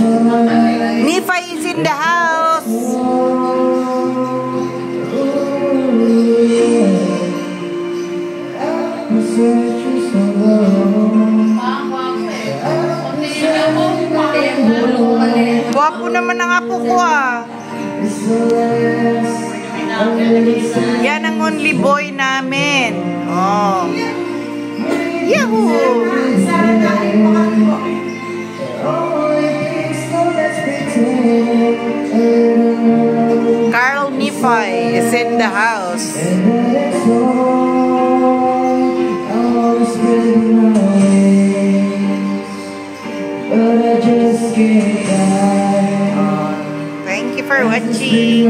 Nephi is in the house. Guwapo naman ang apo ko ah. Yan ang only boy namin. Oh. Yahoo! Carl Nephi is in the house. Thank you for watching.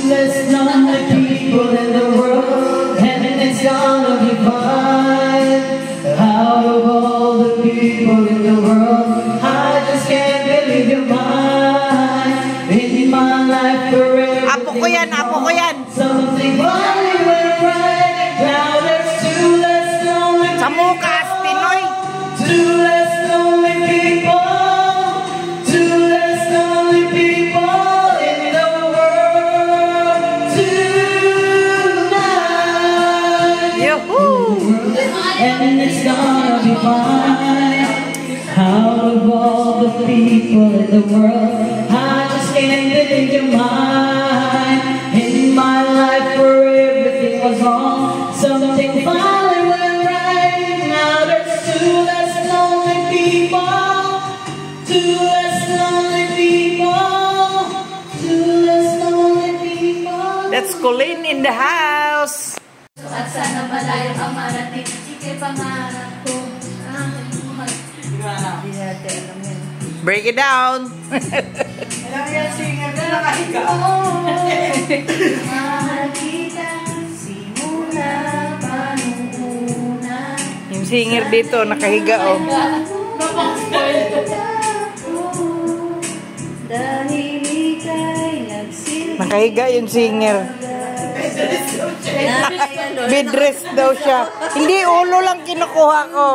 Let's not the people in the world, and it's gonna be fine. Out of all the people in the world, I just can't believe you're mine. In my life forever. Apo ko yan, apo ko yan. Something funny went right. Now there's two less lonely Sa mukas, Pinoy. two less lonely people. Two less lonely people in the world tonight. Yahoo! And it's gonna be fine. Out of all the people in the world, I just can't believe you're mine. In my life where everything was wrong, something finally went right. Now there's two less lonely people. Two less lonely people. Two less lonely people. That's Colleen in the house. At sana malayo ang marating, ikay pangarap ko. Break it down. Mahal kita, simula pa nung una. Yung singer dito, nakahiga oh. Dahil ika'y nagsilbi. Nakahiga yung singer. Bidress daw siya. Hindi, ulo lang kinukuha ko.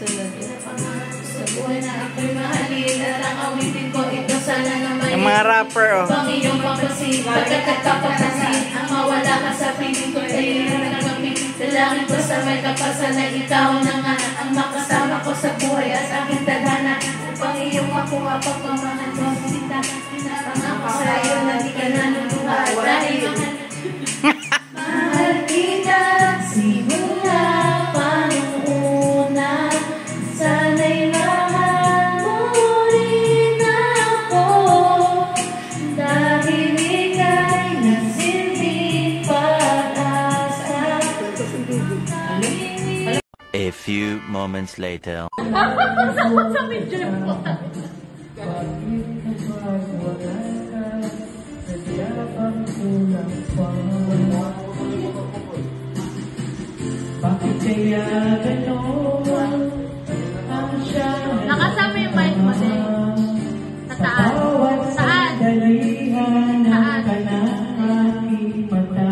Sa buhay na ako'y mahalin at ang awitin ko ito sana naman. Yung mga rapper oh. Pang iyong papasin, pagkat kapapasin, ang mawala ka sa piling ko ay nagagapin. Dalangin ko sa may kapasan na ikaw na nga ang makasama ko sa buhay at aking tadhana. Upang iyong makuha pagmamahal ko sita. Pinapangako sa'yo na di ka nanuluha dahil mahal kita, simula pa nung una. Sana'y mahal mo rin ako. Dahil ika'y nagsilbing pag-asa. A few moments later. Bakit kaya gano'n ang siya? Nakasama yung mic mo din. Sa taas. Saan? Dalihan ka na aking mata.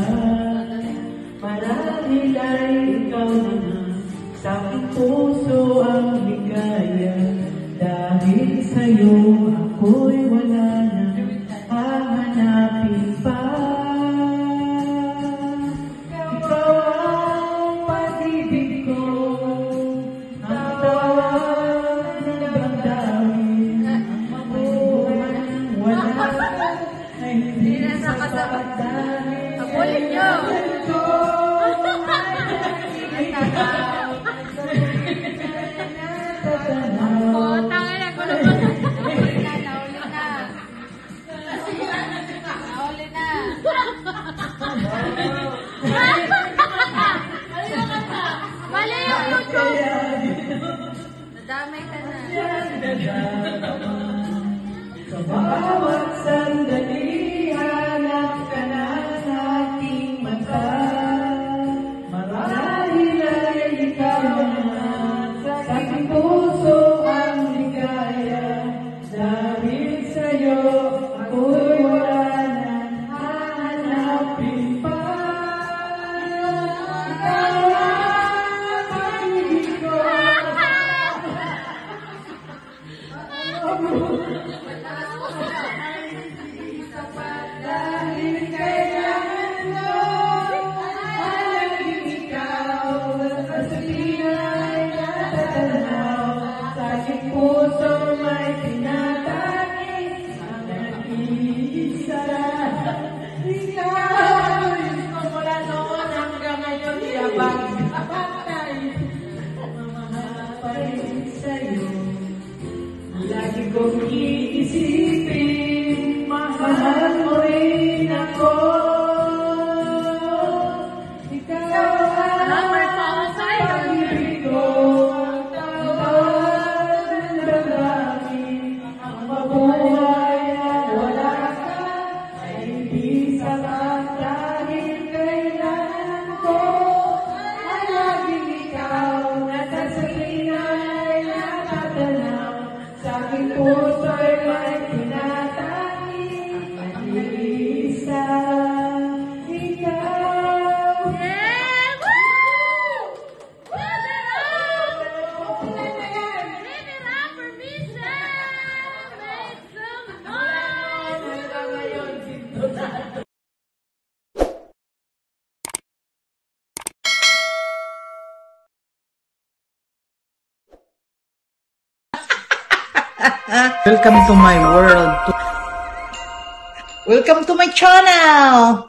Marahil ay ikaw na sa aking puso ang ligaya. Dahil sa'yo ako'y wala na hahanapin pa. Ikaw ang pag-ibig ko, ang tawag ng damdamin, ang mabuhay ng wala ay hindi sa pagdamit. Ulit nyo! Tangin na, gulo pa. Nauli na. Nauli na. Mali yung YouTube. Nadamay ka na. Sa bawat sandali, hanap ka na sa aking mata. Marahil ay ikaw na sa aking puso ang ligaya. Dahil sa'yo ako'y wala nang hahanapin pa. kong iisipin, mahal mo rin ako. Ikaw ang pag-ibig ko, ang tawag ng dalangin. Ang mabuhay at wala ka ay hindi sapat dahil kailangan ko ay laging ikaw nasa singay natatanaw. Sa aking puso'y may tinatangi at iisa ikaw. Welcome to my world. Welcome to my channel.